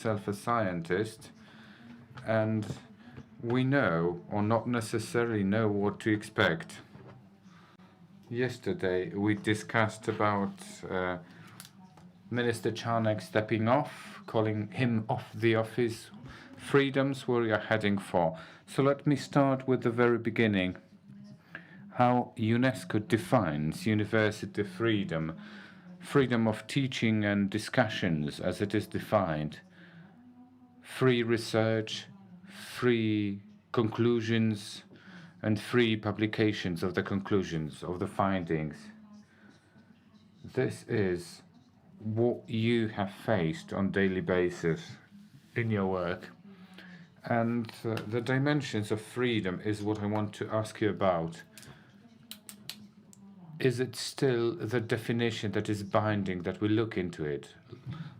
myself a scientist, and we know, or not necessarily know, what to expect. Yesterday we discussed about Minister Czarnek stepping off, calling him off the office, freedoms we are heading for. So let me start with the very beginning. How UNESCO defines university freedom, freedom of teaching and discussions as it is defined, free research, free conclusions, and free publications of the conclusions, of the findings. This is what you have faced on a daily basis in your work. And the dimensions of freedom is what I want to ask you about. Is it still the definition that is binding, that we look into it?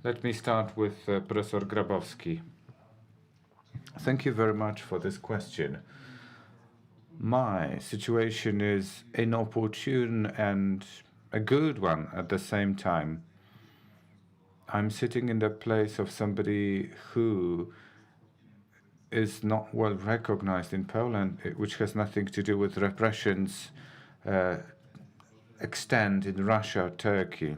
Let me start with Professor Grabowski. Thank you very much for this question. My situation is inopportune and a good one at the same time. I'm sitting in the place of somebody who is not well recognized in Poland, which has nothing to do with repressions extent in Russia, Turkey.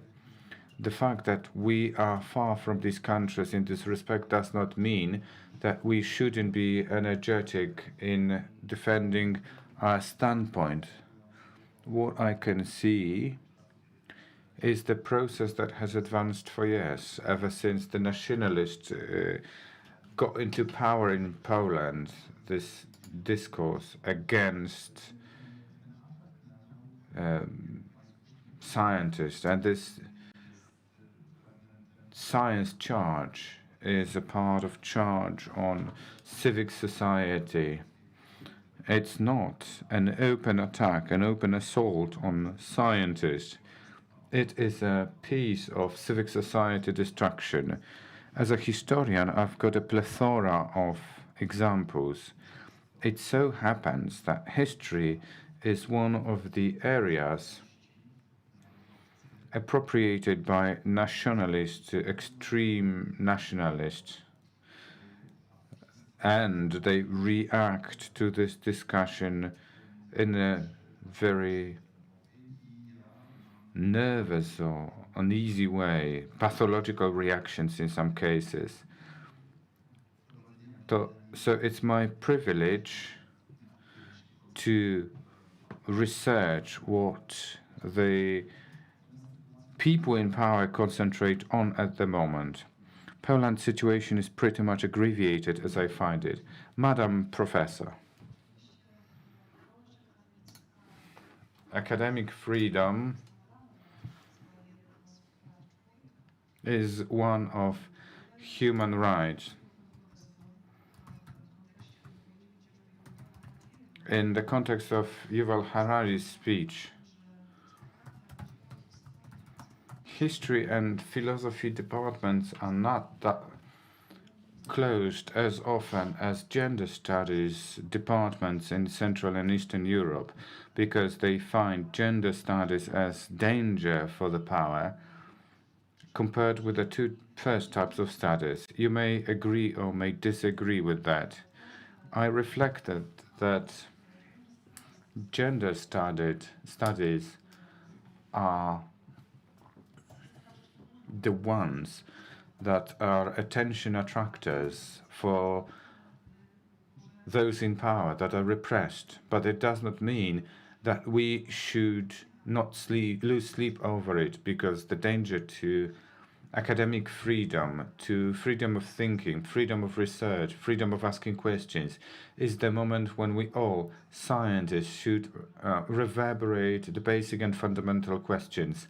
The fact that we are far from these countries in this respect does not mean that we shouldn't be energetic in defending our standpoint. What I can see is the process that has advanced for years, ever since the nationalists got into power in Poland, this discourse against scientists, and this science charge is a part of charge on civic society. It's not an open attack, an open assault on scientists. It is a piece of civic society destruction. As a historian, I've got a plethora of examples. It so happens that history is one of the areas appropriated by nationalists, extreme nationalists, and they react to this discussion in a very nervous or uneasy way, pathological reactions in some cases. So it's my privilege to research what the people in power concentrate on at the moment. Poland's situation is pretty much abbreviated as I find it. Madam Professor, academic freedom is one of human rights. In the context of Yuval Harari's speech, history and philosophy departments are not that closed as often as gender studies departments in Central and Eastern Europe, because they find gender studies as danger for the power compared with the two first types of studies. You may agree or may disagree with that. I reflected that gender studies are the ones that are attention attractors for those in power, that are repressed. But it does not mean that we should not lose sleep over it, because the danger to academic freedom, to freedom of thinking, freedom of research, freedom of asking questions, is the moment when we all, scientists, should reverberate the basic and fundamental questions.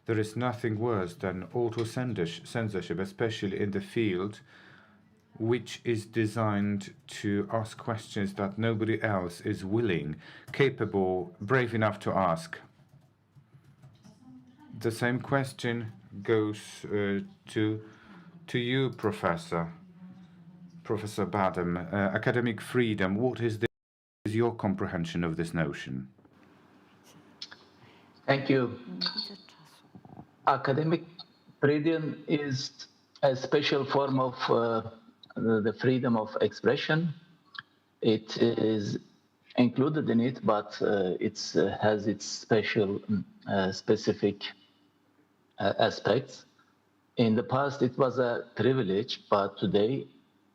There is nothing worse than auto-censorship, especially in the field which is designed to ask questions that nobody else is willing, capable, brave enough to ask. The same question goes to you, Professor Badem. Academic freedom, what is your comprehension of this notion? Thank you. Academic freedom is a special form of the freedom of expression. It is included in it, but it has its special, specific aspects. In the past, it was a privilege, but today,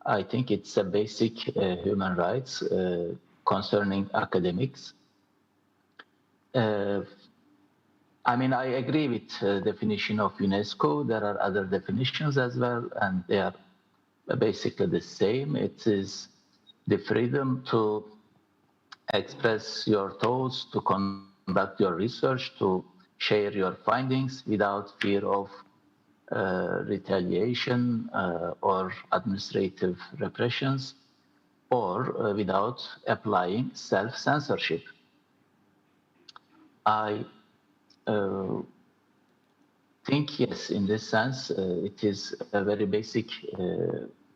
I think it's a basic human rights concerning academics. I mean, I agree with the definition of UNESCO. There are other definitions as well, and they are basically the same. It is the freedom to express your thoughts, to conduct your research, to share your findings without fear of retaliation or administrative repressions, or without applying self-censorship. I think, yes, in this sense, it is a very basic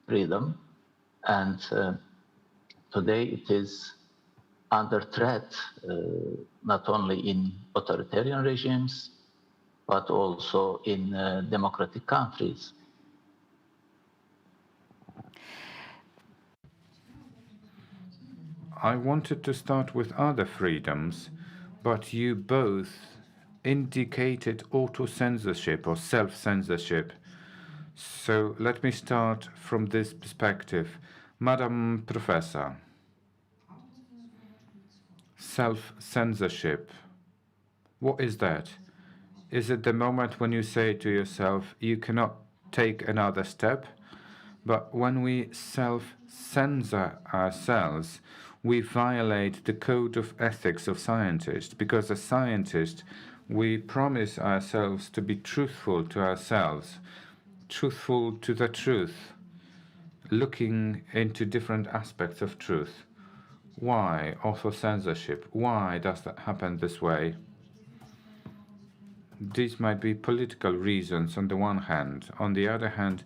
freedom, and today it is under threat, not only in authoritarian regimes, but also in democratic countries. I wanted to start with other freedoms, but you both indicated auto-censorship or self-censorship. So let me start from this perspective. Madam Professor, self-censorship, what is that? Is it the moment when you say to yourself, you cannot take another step? But when we self-censor ourselves, we violate the code of ethics of scientists, because as scientists, we promise ourselves to be truthful to ourselves, truthful to the truth, looking into different aspects of truth. Why auto-censorship? Why does that happen this way? These might be political reasons on the one hand. On the other hand,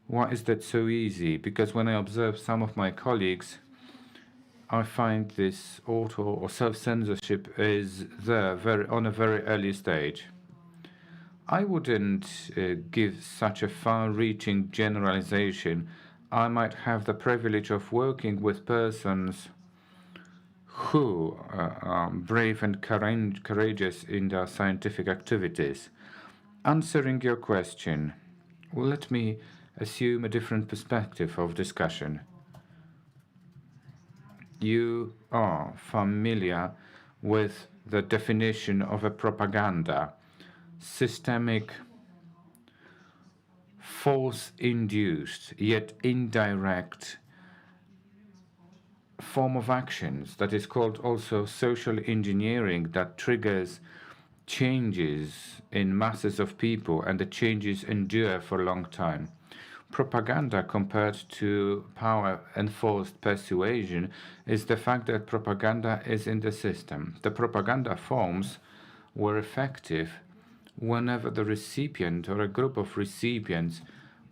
why is that so easy? Because when I observe some of my colleagues, I find this auto or self-censorship is there on a very early stage. I wouldn't give such a far-reaching generalization. I might have the privilege of working with persons who are brave and courageous in their scientific activities. Answering your question, let me assume a different perspective of discussion. You are familiar with the definition of a propaganda, systemic, force-induced, yet indirect form of actions that is called also social engineering, that triggers changes in masses of people, and the changes endure for a long time. Propaganda, compared to power enforced persuasion, is the fact that propaganda is in the system. The propaganda forms were effective whenever the recipient or a group of recipients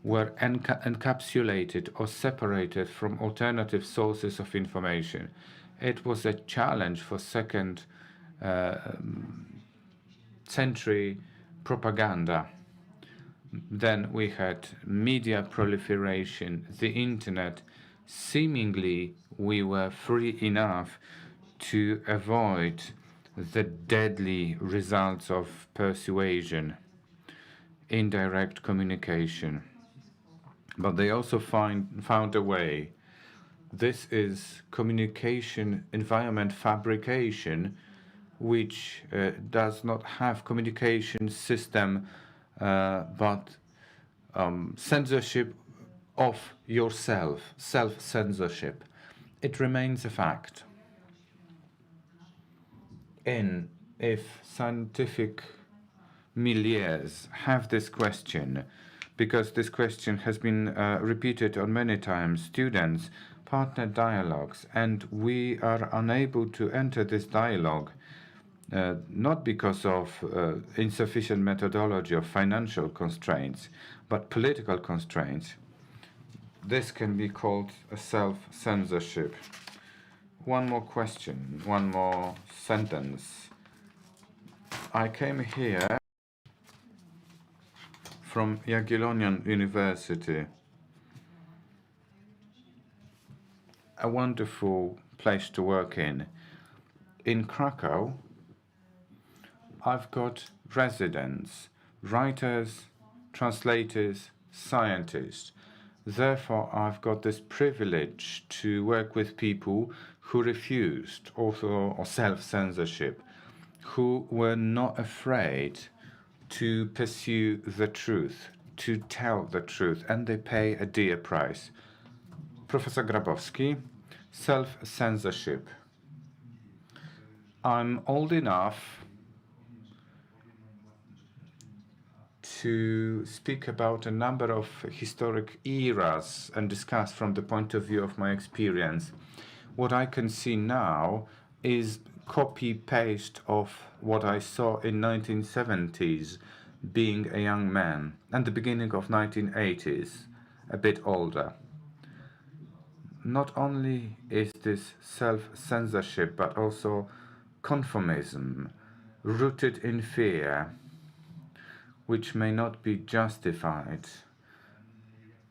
were encapsulated or separated from alternative sources of information. It was a challenge for second century propaganda. Then we had media proliferation, the internet. Seemingly, we were free enough to avoid the deadly results of persuasion, indirect communication. But they also found a way. This is communication environment fabrication, which does not have communication system, but censorship of yourself, self-censorship. It remains a fact. If scientific milieus have this question, because this question has been repeated on many times, students, partner dialogues, and we are unable to enter this dialogue, not because of insufficient methodology or financial constraints, but political constraints. This can be called a self-censorship. One more question, one more sentence. I came here from Jagiellonian University. A wonderful place to work in. In Krakow, I've got residents, writers, translators, scientists. Therefore, I've got this privilege to work with people who refused author or self-censorship, who were not afraid to pursue the truth, to tell the truth, and they pay a dear price. Professor Grabowski, self-censorship. I'm old enough to speak about a number of historic eras and discuss from the point of view of my experience. What I can see now is copy-paste of what I saw in 1970s, being a young man, and the beginning of 1980s, a bit older. Not only is this self-censorship, but also conformism, rooted in fear, which may not be justified.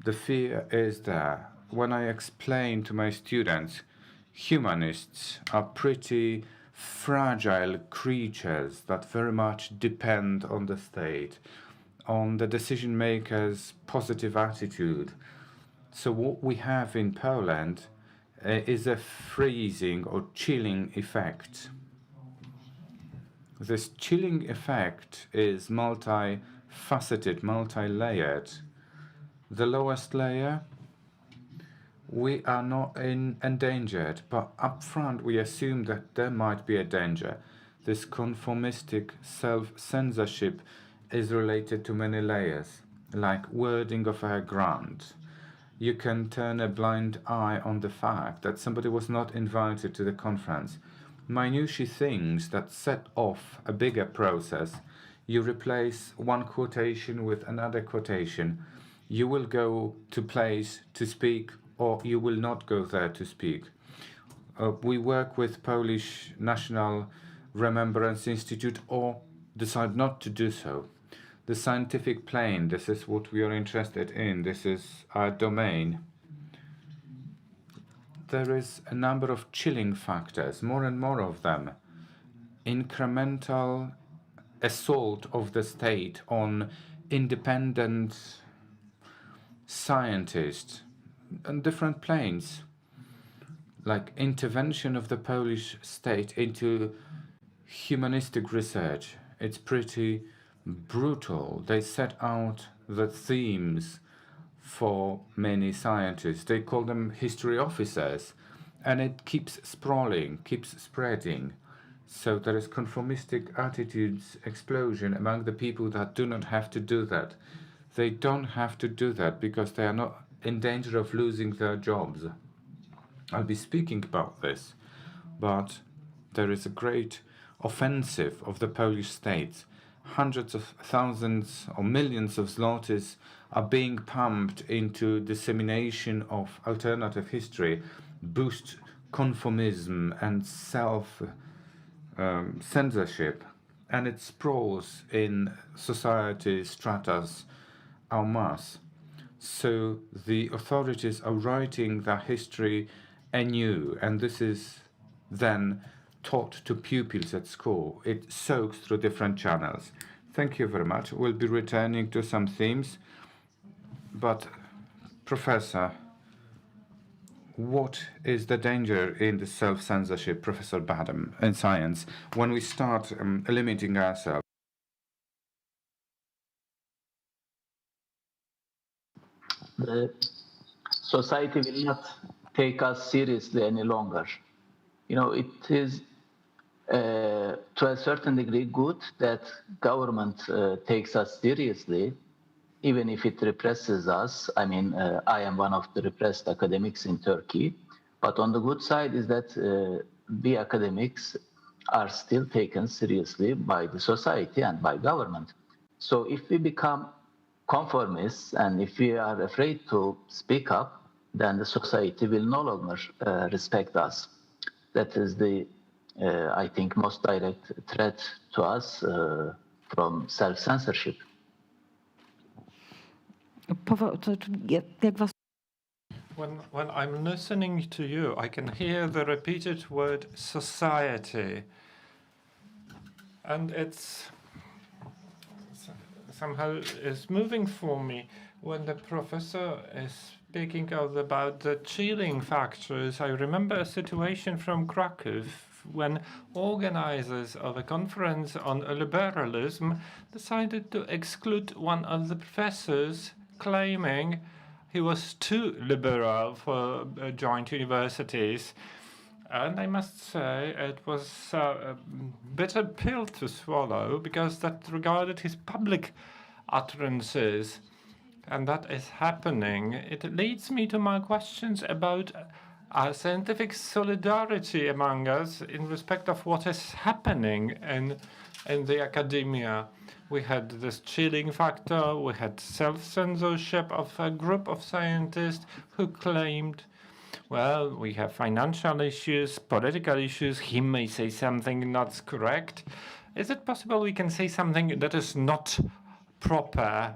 The fear is there. When I explain to my students, humanists are pretty fragile creatures that very much depend on the state, on the decision maker's positive attitude. So what we have in Poland is a freezing or chilling effect. This chilling effect is multifaceted, multi-layered. The lowest layer, we are not endangered, but up front we assume that there might be a danger. This conformistic self-censorship is related to many layers, like wording of a grant. You can turn a blind eye on the fact that somebody was not invited to the conference. Minutiae things that set off a bigger process. You replace one quotation with another quotation. You will go to place to speak, or you will not go there to speak. We work with Polish National Remembrance Institute, or decide not to do so. The scientific plane, this is what we are interested in, this is our domain. There is a number of chilling factors, more and more of them. Incremental assault of the state on independent scientists on different planes, like intervention of the Polish state into humanistic research. It's pretty brutal. They set out the themes for many scientists. They call them history officers, and it keeps sprawling, keeps spreading. So there is conformistic attitudes explosion among the people that do not have to do that. They don't have to do that because they are not in danger of losing their jobs. I'll be speaking about this, but there is a great offensive of the Polish state. Hundreds of thousands or millions of zlotys are being pumped into dissemination of alternative history, boost conformism and self-censorship, and it sprawls in society stratas en masse. So the authorities are writing their history anew, and this is then taught to pupils at school. It soaks through different channels. Thank you very much. We'll be returning to some themes, but Professor, what is the danger in the self-censorship, Professor Badem, in science, when we start limiting ourselves? The society will not take us seriously any longer. You know, it is to a certain degree good that government takes us seriously, even if it represses us. I mean, I am one of the repressed academics in Turkey, but on the good side is that we academics are still taken seriously by the society and by government. So if we become conformists and if we are afraid to speak up, then the society will no longer respect us. That is the, I think, most direct threat to us from self-censorship. Jak was... When I'm listening to you, I can hear the repeated word society. And it's somehow is moving for me when the professor is speaking about the chilling factors. I remember a situation from Krakow when organizers of a conference on liberalism decided to exclude one of the professors, claiming he was too liberal for joint universities. And I must say it was a bitter pill to swallow, because that regarded his public utterances. And that is happening. It leads me to my questions about scientific solidarity among us in respect of what is happening in the academia. We had this chilling factor, we had self-censorship of a group of scientists who claimed, well, we have financial issues, political issues, he may say something not correct. Is it possible we can say something that is not proper?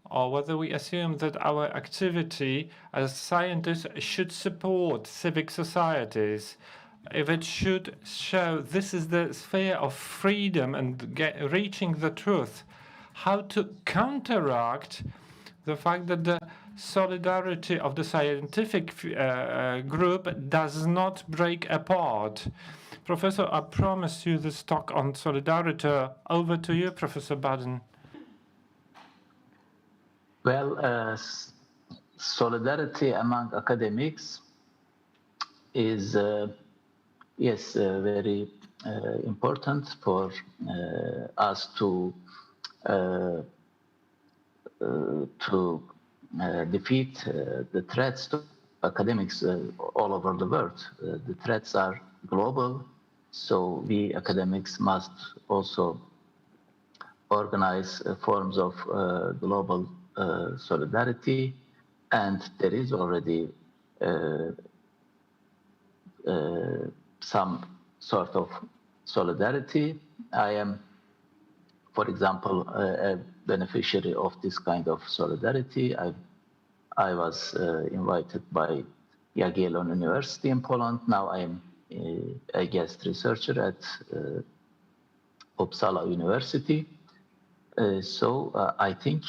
Or whether we assume that our activity as scientists should support civic societies, if it should show this is the sphere of freedom and reaching the truth, how to counteract the fact that the solidarity of the scientific group does not break apart. Professor, I promise you this talk on solidarity. Over to you, Professor Badem. Well, solidarity among academics is, yes, very important for us to defeat the threats to academics all over the world. The threats are global, so we academics must also organize forms of global solidarity, and there is already some sort of solidarity. I am, for example, a beneficiary of this kind of solidarity. I was invited by Jagiellon University in Poland. Now I am a guest researcher at Uppsala University. So I think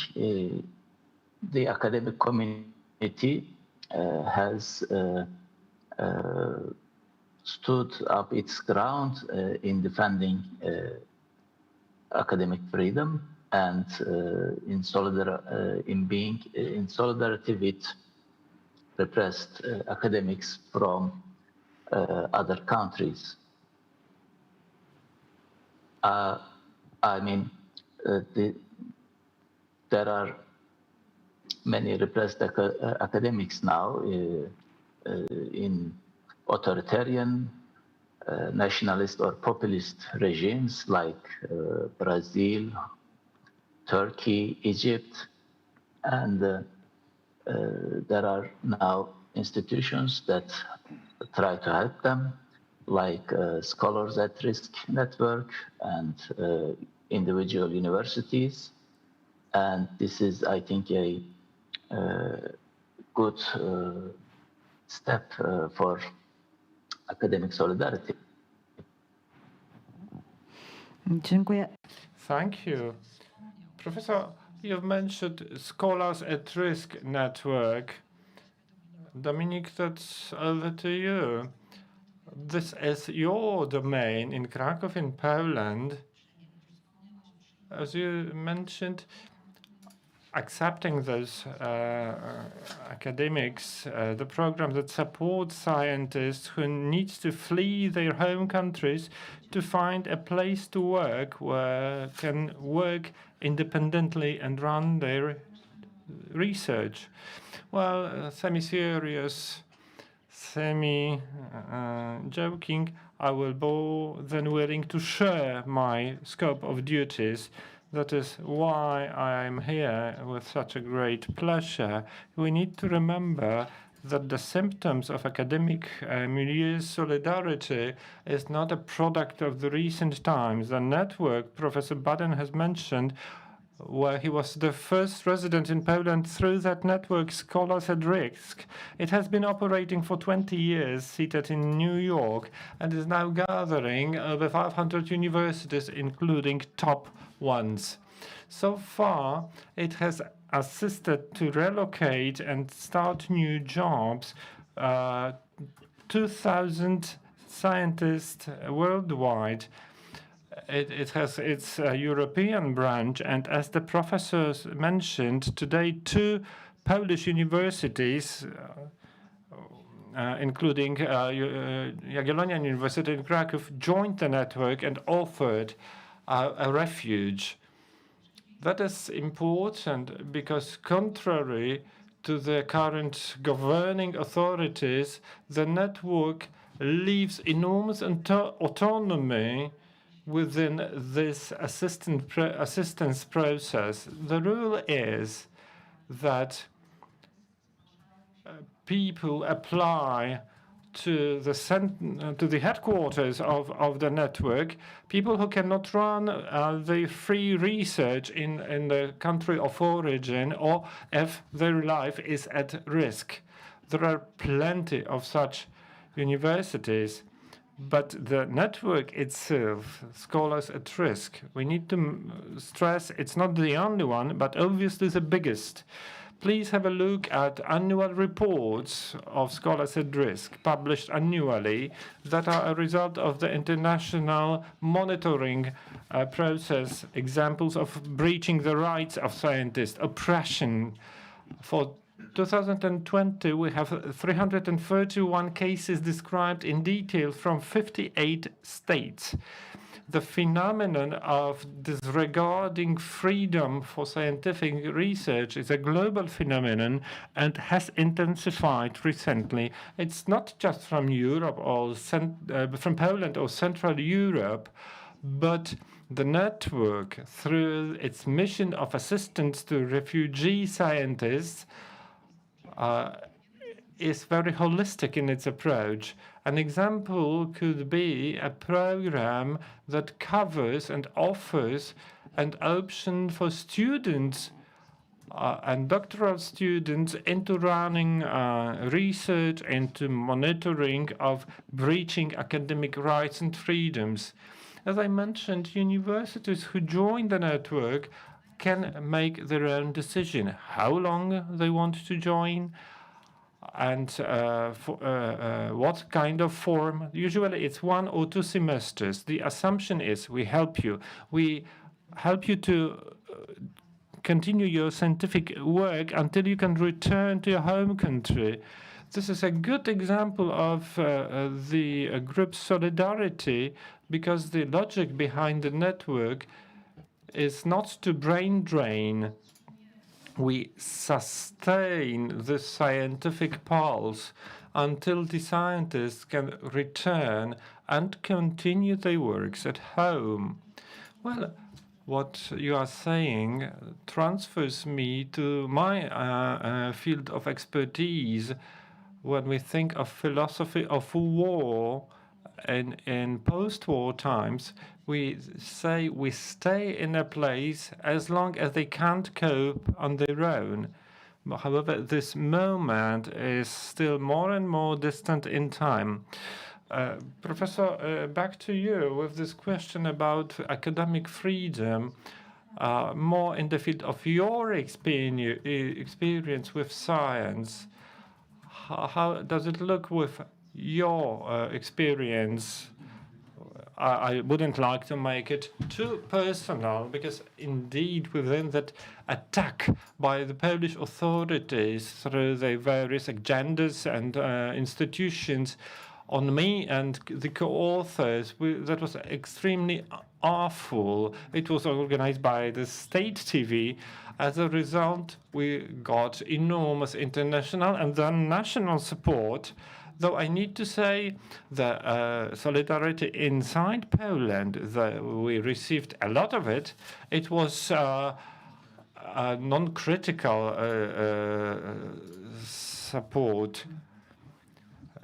the academic community has stood up its ground in defending academic freedom and in being in solidarity with repressed academics from other countries. I mean, there are many repressed academics now in authoritarian, nationalist or populist regimes like Brazil, Turkey, Egypt, and there are now institutions that try to help them, like Scholars at Risk Network and individual universities. And this is, I think, a good step for academic solidarity. Dziękuję. Thank you. Professor, you've mentioned Scholars at Risk Network. Dominic, that's over to you. This is your domain in Krakow, in Poland. As you mentioned, accepting those academics, the program that supports scientists who need to flee their home countries to find a place to work where can work independently and run their research. Well, semi-serious, semi-joking, I will be then willing to share my scope of duties. That is why I'm here with such a great pleasure. We need to remember that the symptoms of academic milieu's solidarity is not a product of the recent times. The network Professor Badem has mentioned where he was the first resident in Poland through that network, Scholars at Risk. It has been operating for 20 years, seated in New York, and is now gathering over 500 universities, including top ones. So far, it has assisted to relocate and start new jobs 2,000 scientists worldwide. It has its European branch, and as the professors mentioned today, 2 Polish universities, including Jagiellonian University in Krakow, joined the network and offered a refuge. That is important because, contrary to the current governing authorities, the network leaves enormous autonomy within this assistance process. The rule is that people apply to the headquarters of the network, people who cannot run the free research in the country of origin, or if their life is at risk. There are plenty of such universities. But the network itself, Scholars at Risk, we need to stress it's not the only one, but obviously the biggest. Please have a look at annual reports of Scholars at Risk, published annually, that are a result of the international monitoring process, examples of breaching the rights of scientists, oppression. For 2020, we have 331 cases described in detail from 58 states. The phenomenon of disregarding freedom for scientific research is a global phenomenon and has intensified recently. It's not just from Europe or from Poland or Central Europe, but the network, through its mission of assistance to refugee scientists, is very holistic in its approach. An example could be a program that covers and offers an option for students and doctoral students into running research, into monitoring of breaching academic rights and freedoms. As I mentioned, universities who join the network can make their own decision how long they want to join and what kind of form. Usually it's 1 or 2 semesters. The assumption is we help you. We help you to continue your scientific work until you can return to your home country. This is a good example of the group solidarity, because the logic behind the network is not to brain drain. We sustain the scientific pulse until the scientists can return and continue their works at home. Well, what you are saying transfers me to my field of expertise. When we think of philosophy of war in post-war times, we say we stay in a place as long as they can't cope on their own. However, this moment is still more and more distant in time. Professor, back to you with this question about academic freedom, more in the field of your experience with science. How does it look with your experience? I wouldn't like to make it too personal, because indeed within that attack by the Polish authorities through their various agendas and institutions on me and the co-authors, that was extremely awful. It was organized by the state TV. As a result, we got enormous international and then national support. Though I need to say the solidarity inside Poland, we received a lot of it. It was non-critical support.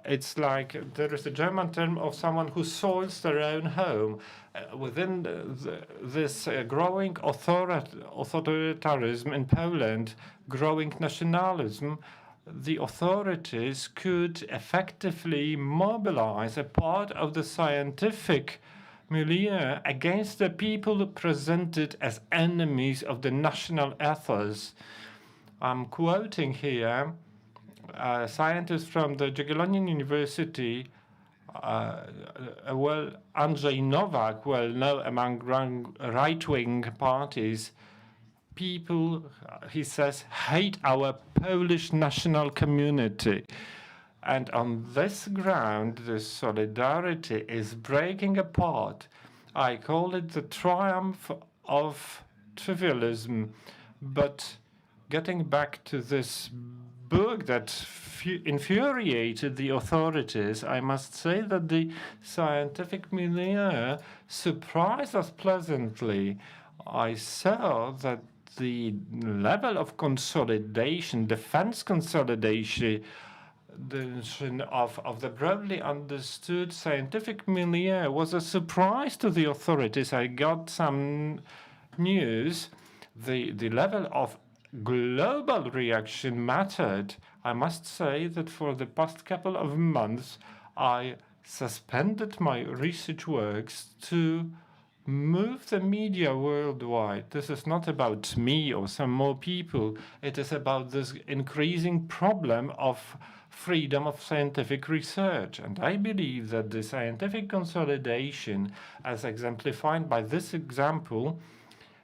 It's like there is a German term of someone who soils their own home. Within this growing authoritarianism in Poland, growing nationalism, the authorities could effectively mobilize a part of the scientific milieu against the people presented as enemies of the national ethos. I'm quoting here a scientist from the Jagiellonian University, Andrzej Nowak, well known among right-wing parties. People, he says, hate our Polish national community. And on this ground, the solidarity is breaking apart. I call it the triumph of trivialism. But getting back to this book that infuriated the authorities, I must say that the scientific milieu surprised us pleasantly. I saw that the level of consolidation, defense consolidation, of the broadly understood scientific milieu was a surprise to the authorities. I got some news. The level of global reaction mattered. I must say that for the past couple of months, I suspended my research works to move the media worldwide. This is not about me or some more people. It is about this increasing problem of freedom of scientific research. And I believe that the scientific consolidation, as exemplified by this example,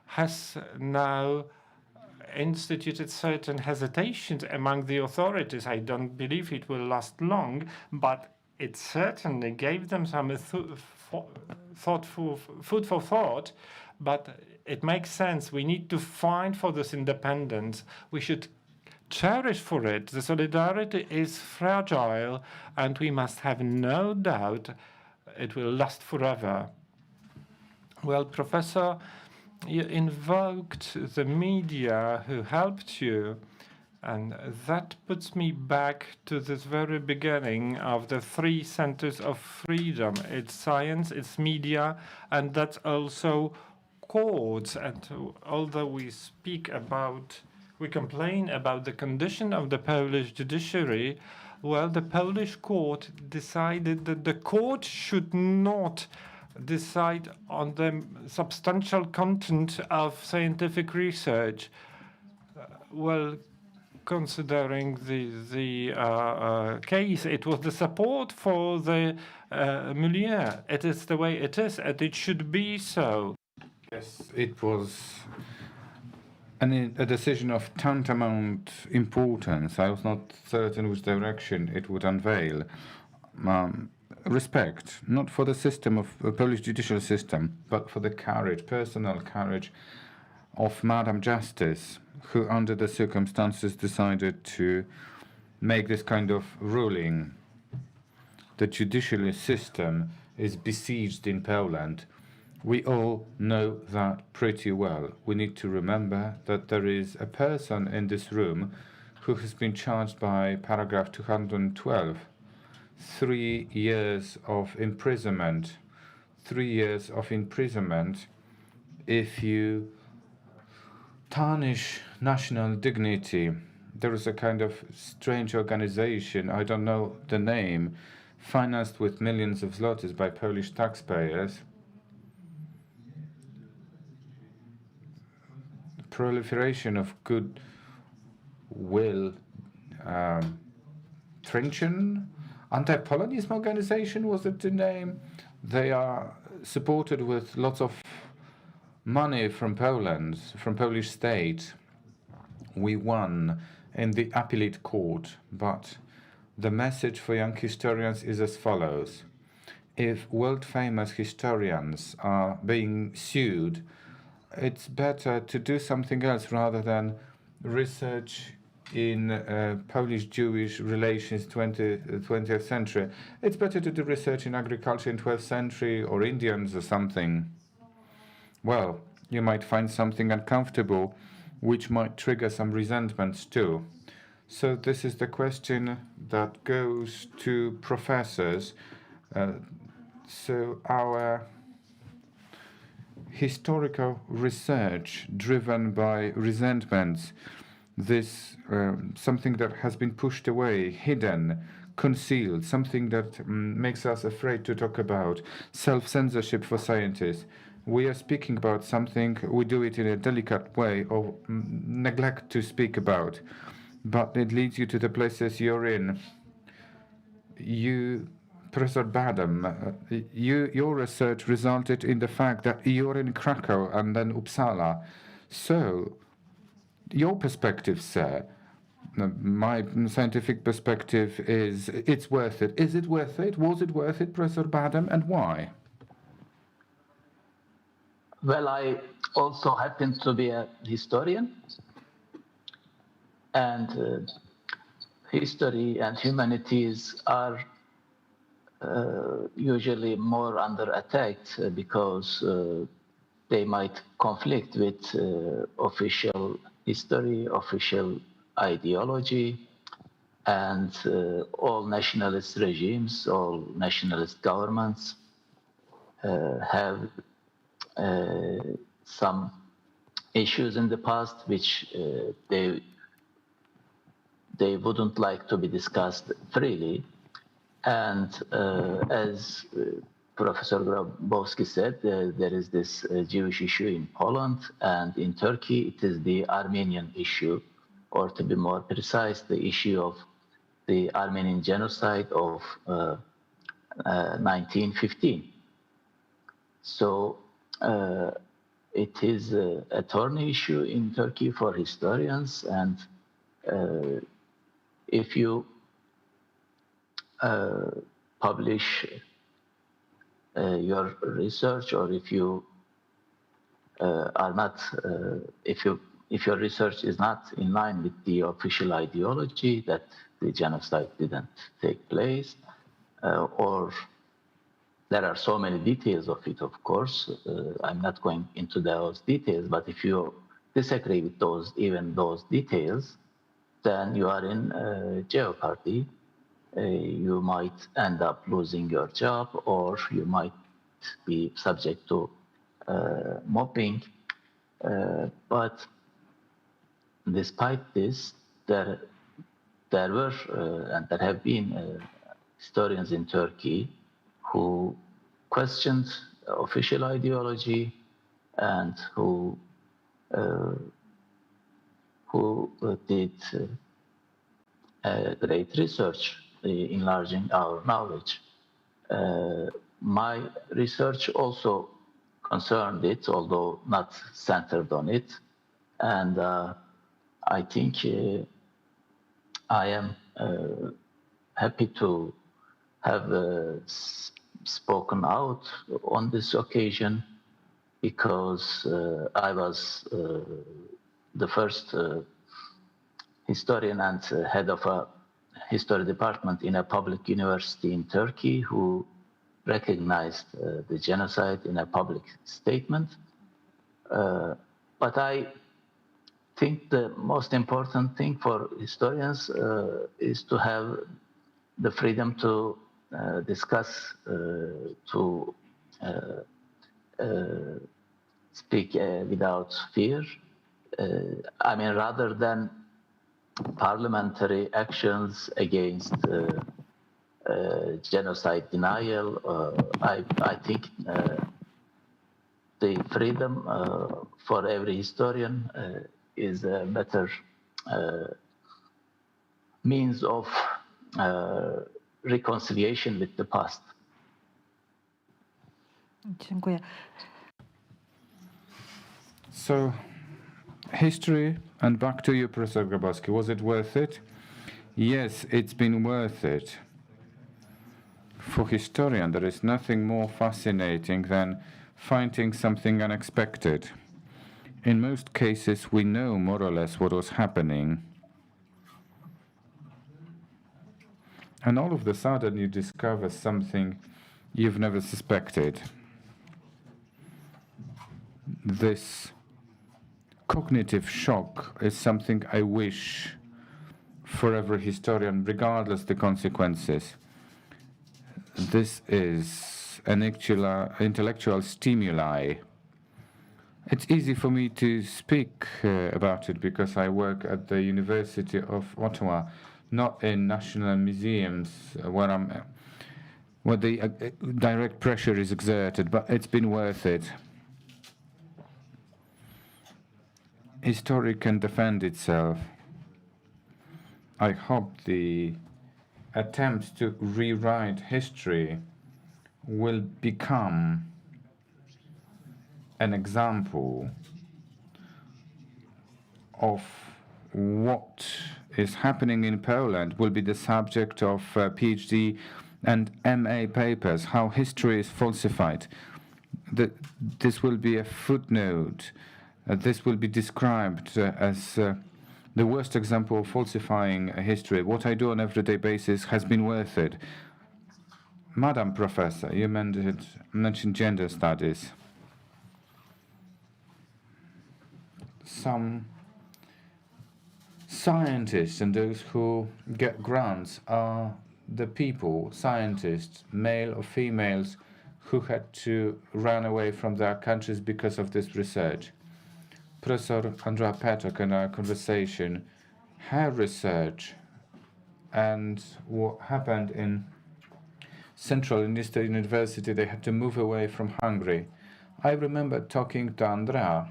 has now instituted certain hesitations among the authorities. I don't believe it will last long, but it certainly gave them some food for thought. But it makes sense. We need to fight for this independence. We should cherish for it. The solidarity is fragile, and we must have no doubt it will last forever. Well, Professor, you invoked the media who helped you, and that puts me back to this very beginning of the three centers of freedom. It's science, it's media, and that's also courts. And although we complain about the condition of the Polish judiciary, well, the Polish court decided that the court should not decide on the substantial content of scientific research. Well, considering the case, it was the support for the milieu. It is the way it is, and it should be so. Yes, it was a decision of tantamount importance. I was not certain which direction it would unveil. Respect, not for the system of Polish judicial system, but for the courage, personal courage of Madam Justice, who under the circumstances decided to make this kind of ruling. The judicial system is besieged in Poland. We all know that pretty well. We need to remember that there is a person in this room who has been charged by paragraph 212. 3 years of imprisonment. 3 years of imprisonment if you tarnish national dignity. There is a kind of strange organization, I don't know the name, financed with millions of zlotys by Polish taxpayers. Proliferation of goodwill, Trinchen, anti-Polonism organization, was it the name? They are supported with lots of money from Poland, from Polish state. We won in the appellate court, but the message for young historians is as follows. If world-famous historians are being sued, it's better to do something else rather than research in Polish-Jewish relations 20th century. It's better to do research in agriculture in 12th century or Indians or something. Well, you might find something uncomfortable, which might trigger some resentments too. So this is the question that goes to professors. So our historical research driven by resentments, this something that has been pushed away, hidden, concealed, something that makes us afraid to talk about, self-censorship for scientists. We are speaking about something, we do it in a delicate way or neglect to speak about, but it leads you to the places you're in. You, Professor Badem, your research resulted in the fact that you're in Krakow and then Uppsala. So, your perspective, sir, my scientific perspective is it's worth it. Is it worth it? Was it worth it, Professor Badem, and why? Well, I also happen to be a historian, and history and humanities are usually more under attack because they might conflict with official history, official ideology, and all nationalist regimes, all nationalist governments have some issues in the past which they wouldn't like to be discussed freely. And as Professor Grabowski said, there is this Jewish issue in Poland, and in Turkey it is the Armenian issue, or to be more precise, the issue of the Armenian genocide of 1915. So it is a thorny issue in Turkey for historians, and if you publish your research, or if you are not, if your research is not in line with the official ideology that the genocide didn't take place, or there are so many details of it, of course. I'm not going into those details, but if you disagree with even those details, then you are in jeopardy. You might end up losing your job, or you might be subject to mobbing. But despite this, there were and there have been historians in Turkey who questioned official ideology and who did great research enlarging our knowledge. My research also concerned it, although not centered on it. And I think I am happy to have spoken out on this occasion, because I was the first historian and head of a history department in a public university in Turkey who recognized the genocide in a public statement. But I think the most important thing for historians is to have the freedom to discuss, to speak without fear. I mean, rather than parliamentary actions against genocide denial, I think the freedom for every historian is a better means of reconciliation with the past. Dziękuję. So, history, and back to you, Professor Grabowski. Was it worth it? Yes, it's been worth it. For historian, there is nothing more fascinating than finding something unexpected. In most cases, we know more or less what was happening. And all of a sudden, you discover something you've never suspected. This cognitive shock is something I wish forever historian, regardless the consequences. This is an intellectual stimuli. It's easy for me to speak about it because I work at the University of Ottawa, not in national museums where the direct pressure is exerted, but it's been worth it. History can defend itself. I hope the attempts to rewrite history will become an example of what is happening in Poland, will be the subject of PhD and MA papers, how history is falsified. This will be a footnote. This will be described as the worst example of falsifying history. What I do on an everyday basis has been worth it. Madam Professor, you mentioned gender studies. Some scientists and those who get grants are the people, scientists, male or females, who had to run away from their countries because of this research. Professor Andrea Petok in our conversation, her research and what happened in Central and Eastern University, they had to move away from Hungary. I remember talking to Andrea.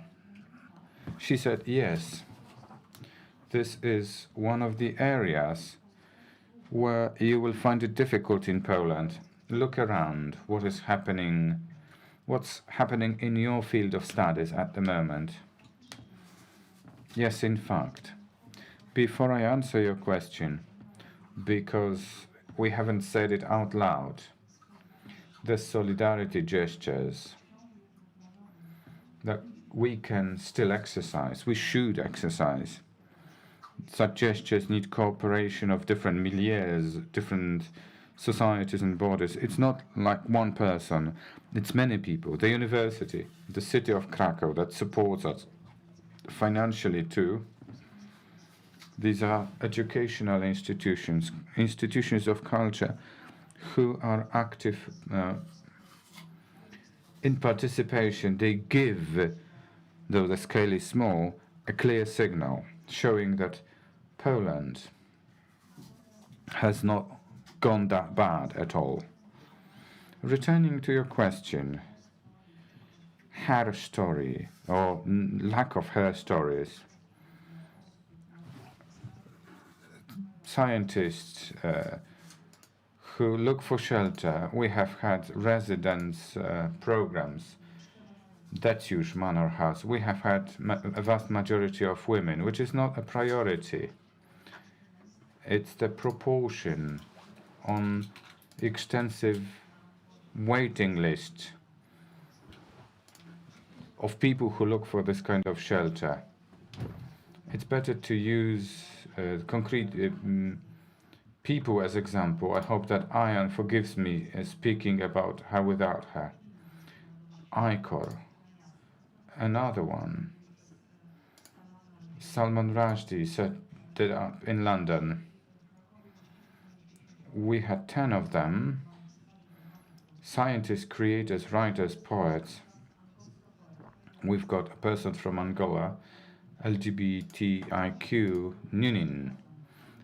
She said, yes, this is one of the areas where you will find it difficult in Poland. Look around, what's happening in your field of studies at the moment. Yes, in fact. Before I answer your question, because we haven't said it out loud, the solidarity gestures that we can still exercise, we should exercise. Such gestures need cooperation of different milieus, different societies and bodies. It's not like one person, it's many people. The university, the city of Krakow that supports us financially too. These are educational institutions, institutions of culture who are active in participation. They give, though the scale is small, a clear signal showing that Poland has not gone that bad at all. Returning to your question, her story or lack of her stories. Scientists who look for shelter. We have had residence programs. That's huge manor house. We have had a vast majority of women, which is not a priority. It's the proportion on extensive waiting list of people who look for this kind of shelter. It's better to use concrete people as example. I hope that Ayan forgives me speaking about her without her. Icor. Another one. Salman Rushdie set it up in London. We had 10 of them. Scientists, creators, writers, poets. We've got a person from Angola, LGBTIQ Nunin.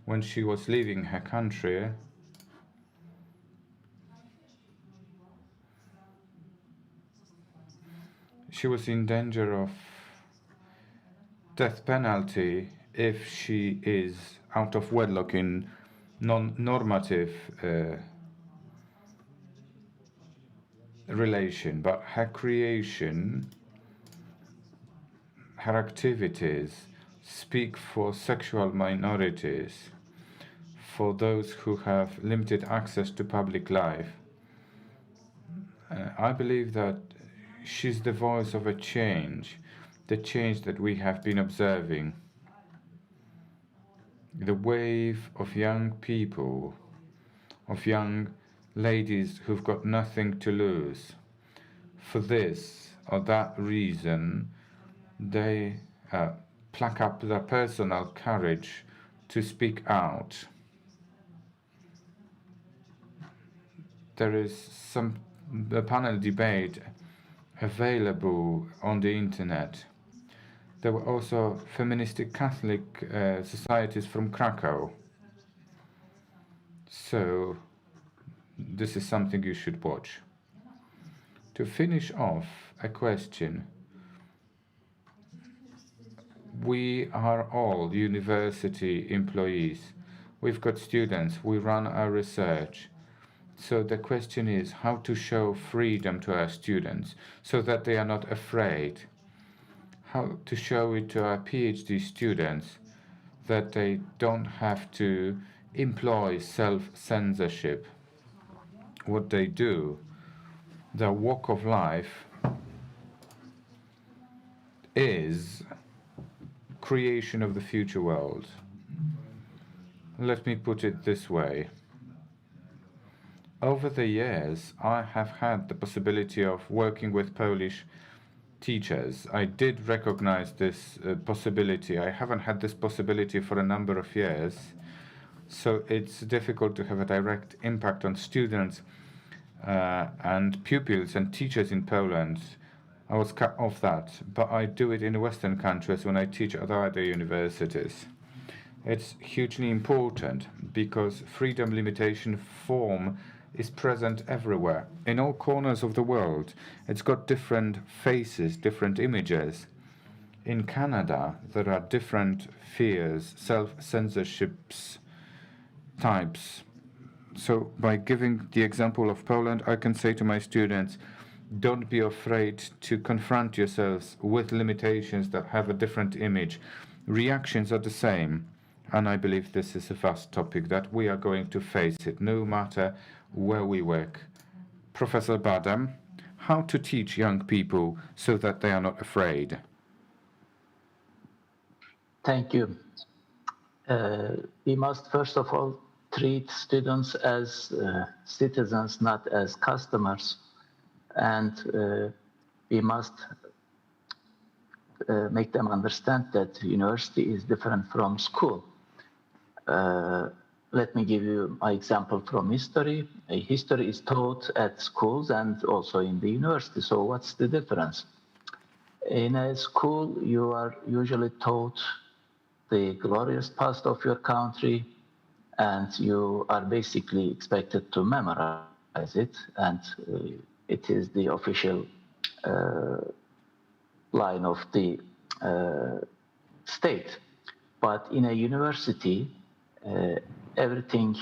When she was leaving her country, she was in danger of death penalty if she is out of wedlock in non-normative relation, but her creation, her activities speak for sexual minorities, for those who have limited access to public life. I believe that she's the voice of a change, the change that we have been observing. The wave of young people, of young ladies who've got nothing to lose. For this or that reason, they pluck up their personal courage to speak out. There is a panel debate available on the internet. There were also feministic Catholic societies from Krakow. So this is something you should watch. To finish off, a question. We are all university employees. We've got students, we run our research. So the question is how to show freedom to our students so that they are not afraid. How to show it to our PhD students that they don't have to employ self-censorship. What they do, their walk of life is creation of the future world. Let me put it this way. Over the years, I have had the possibility of working with Polish teachers. I did recognize this possibility. I haven't had this possibility for a number of years, so it's difficult to have a direct impact on students and pupils and teachers in Poland. I was cut off that, but I do it in Western countries when I teach at other universities. It's hugely important because freedom limitation form is present everywhere, in all corners of the world. It's got different faces, different images. In Canada, there are different fears, self-censorships types. So by giving the example of Poland, I can say to my students, don't be afraid to confront yourselves with limitations that have a different image. Reactions are the same. And I believe this is a vast topic that we are going to face it, no matter where we work. Professor Badem, how to teach young people so that they are not afraid? Thank you. We must first of all treat students as citizens, not as customers. And we must make them understand that university is different from school. Let me give you my example from history. History is taught at schools and also in the university. So what's the difference? In a school, you are usually taught the glorious past of your country, and you are basically expected to memorize it, and it is the official line of the state. But in a university, everything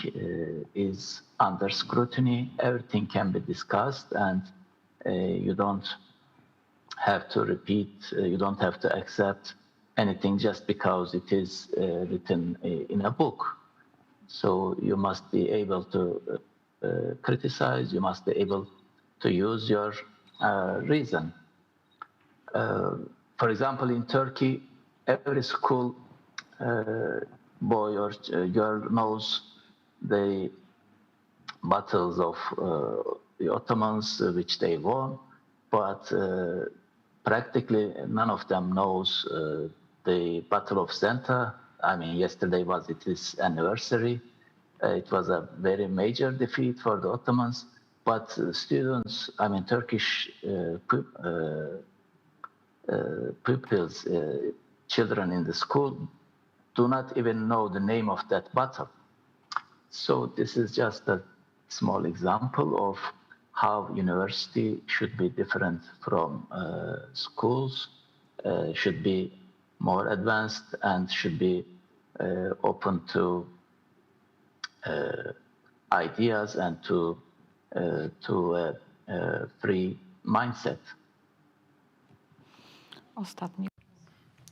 is under scrutiny, everything can be discussed, and you don't have to repeat, you don't have to accept anything just because it is written in a book. So you must be able to criticize, you must be able to use your reason. For example, in Turkey, every school boy or girl knows the battles of the Ottomans which they won, but practically none of them knows the Battle of Zenta. I mean, yesterday was its anniversary. It was a very major defeat for the Ottomans, but students, I mean, Turkish pupils, children in the school, do not even know the name of that battle. So this is just a small example of how university should be different from schools, should be more advanced, and should be open to ideas and to a free mindset. Ostatni.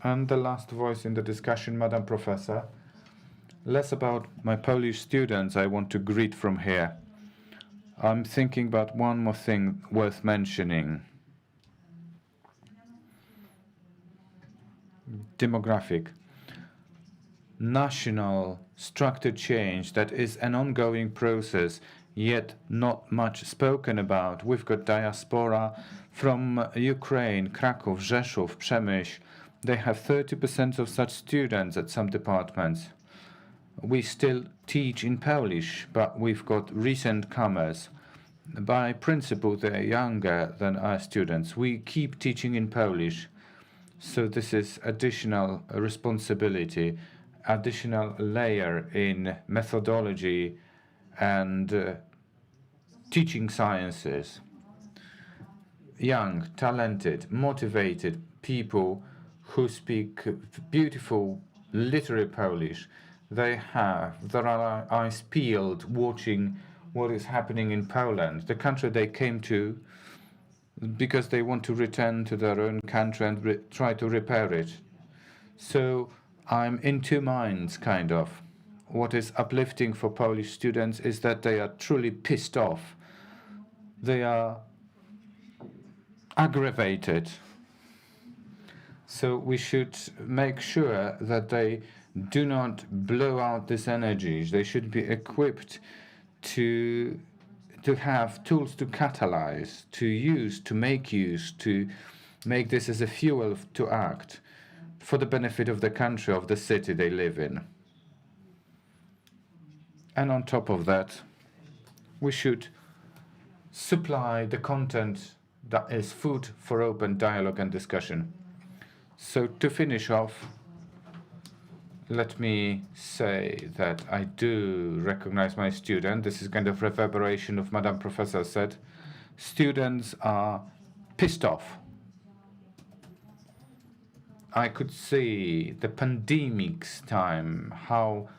And the last voice in the discussion, Madam Professor. Less about my Polish students I want to greet from here. I'm thinking about one more thing worth mentioning. Demographic. National structure change that is an ongoing process, yet not much spoken about. We've got diaspora from Ukraine, Kraków, Rzeszów, Przemyśl. They have 30% of such students at some departments. we still teach in Polish, but we've got recent comers. By principle, they're younger than our students. We keep teaching in Polish. So this is additional responsibility, additional layer in methodology and teaching sciences. Young, talented, motivated people who speak beautiful literary Polish, they have their eyes peeled watching what is happening in Poland, the country they came to, because they want to return to their own country and try to repair it. So I'm in two minds, kind of. What is uplifting for Polish students is that they are truly pissed off. They are aggravated. So we should make sure that they do not blow out this energy. They should be equipped to have tools to catalyze, to make this as a fuel to act for the benefit of the country, of the city they live in. And on top of that, we should supply the content that is food for open dialogue and discussion. So to finish off, let me say that I do recognize my student. This is kind of reverberation of Madam Professor said. Students are pissed off. I could see the pandemic's time, how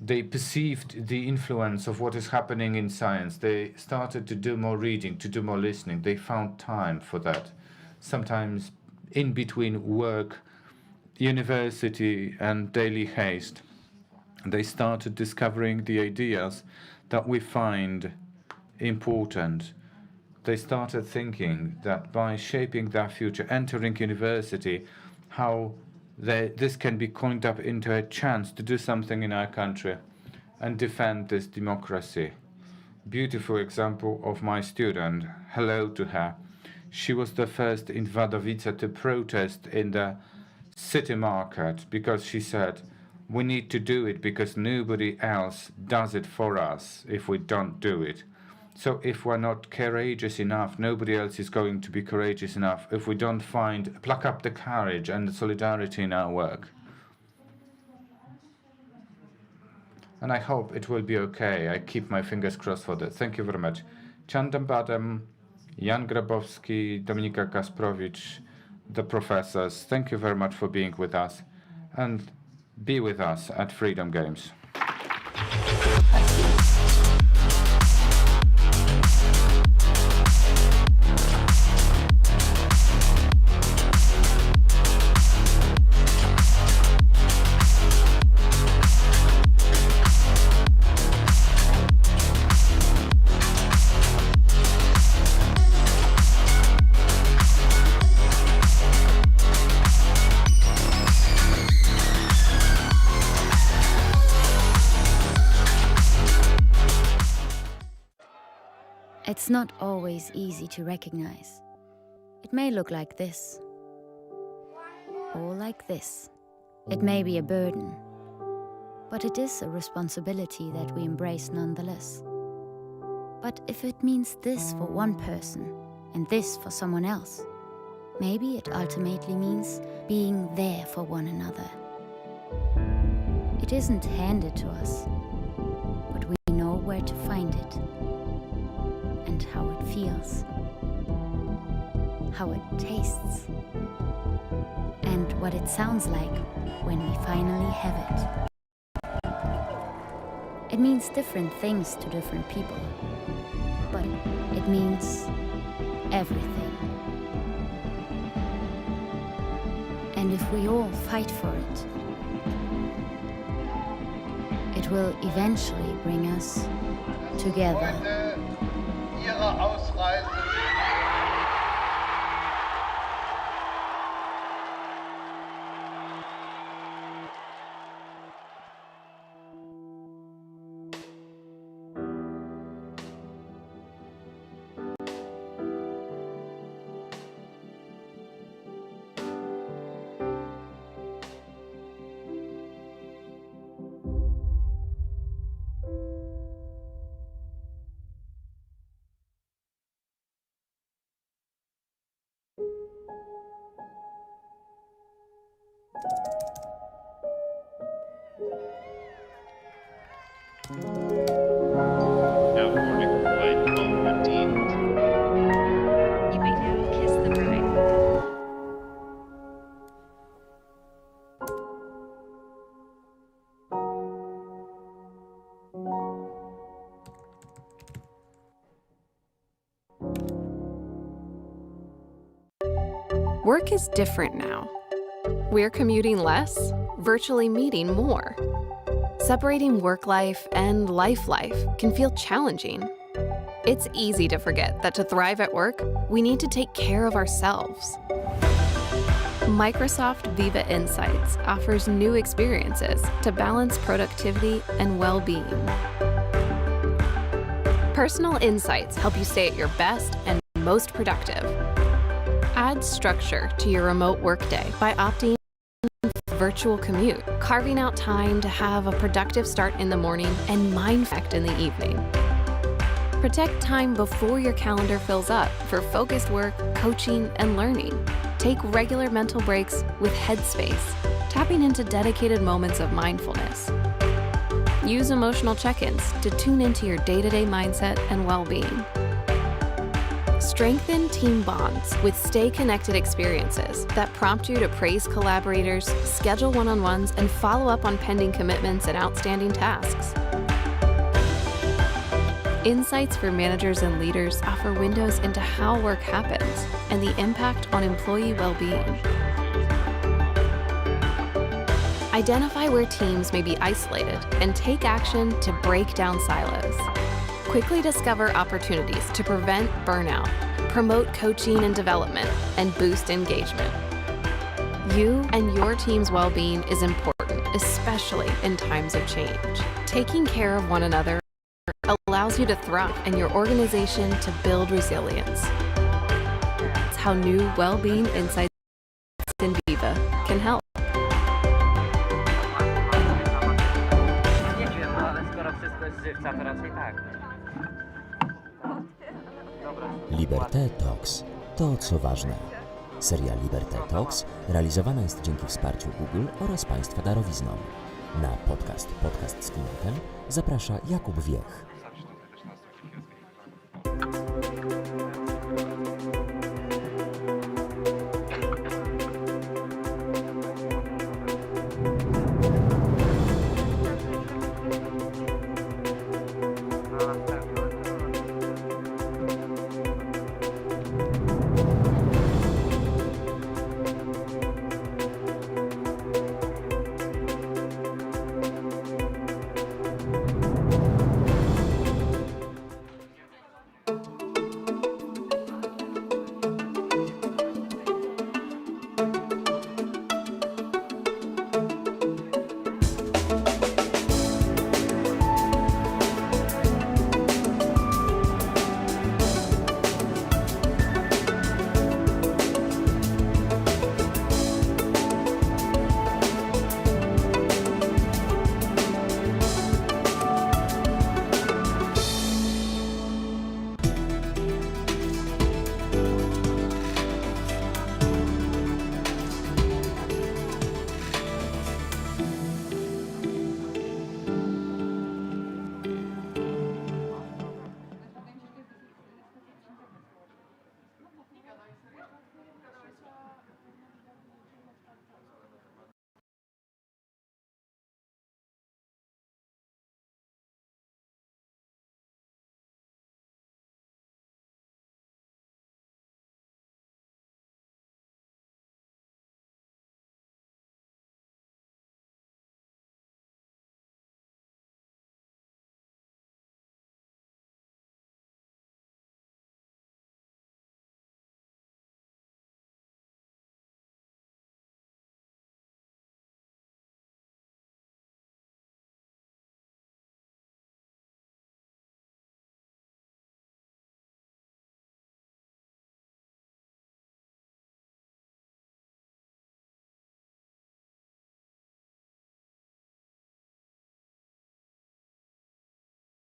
they perceived the influence of what is happening in science. They started to do more reading, to do more listening. They found time for that. Sometimes in between work, university, and daily haste, they started discovering the ideas that we find important. They started thinking that by shaping their future, entering university, how this can be coined up into a chance to do something in our country and defend this democracy. Beautiful example of my student. Hello to her. She was the first in Wadowice to protest in the city market because she said, we need to do it because nobody else does it for us if we don't do it. So if we're not courageous enough, nobody else is going to be courageous enough if we don't pluck up the courage and the solidarity in our work. And I hope it will be okay. I keep my fingers crossed for that. Thank you very much. Candan Badem, Jan Grabowski, Dominika Kasprowicz, the professors, thank you very much for being with us and be with us at Freedom Games. It's not always easy to recognize. It may look like this, or like this. It may be a burden, but it is a responsibility that we embrace nonetheless. But if it means this for one person and this for someone else, maybe it ultimately means being there for one another. It isn't handed to us, but we know where to find it. And how it feels, how it tastes, and what it sounds like when we finally have it. It means different things to different people, but it means everything. And if we all fight for it, it will eventually bring us together. Ausreise. Now forming a white foam routine. You may now kiss the bride. Work is different now. We're commuting less, virtually meeting more. Separating work life and life can feel challenging. It's easy to forget that to thrive at work, we need to take care of ourselves. Microsoft Viva Insights offers new experiences to balance productivity and well-being. Personal insights help you stay at your best and most productive. Add structure to your remote workday by opting for virtual commute, carving out time to have a productive start in the morning and mindfulness in the evening. Protect time before your calendar fills up for focused work, coaching, and learning. Take regular mental breaks with Headspace, tapping into dedicated moments of mindfulness. Use emotional check-ins to tune into your day-to-day mindset and well-being. Strengthen team bonds with Stay Connected experiences that prompt you to praise collaborators, schedule one-on-ones, and follow up on pending commitments and outstanding tasks. Insights for managers and leaders offer windows into how work happens and the impact on employee well-being. Identify where teams may be isolated and take action to break down silos. Quickly discover opportunities to prevent burnout, promote coaching and development, and boost engagement. You and your team's well-being is important, especially in times of change. Taking care of one another allows you to thrive and your organization to build resilience. That's how new well-being insights in Viva can help. Liberté Talks to co ważne. Seria Liberté Talks realizowana jest dzięki wsparciu Google oraz Państwa darowizną. Na podcast z Klimatem zaprasza Jakub Wiech.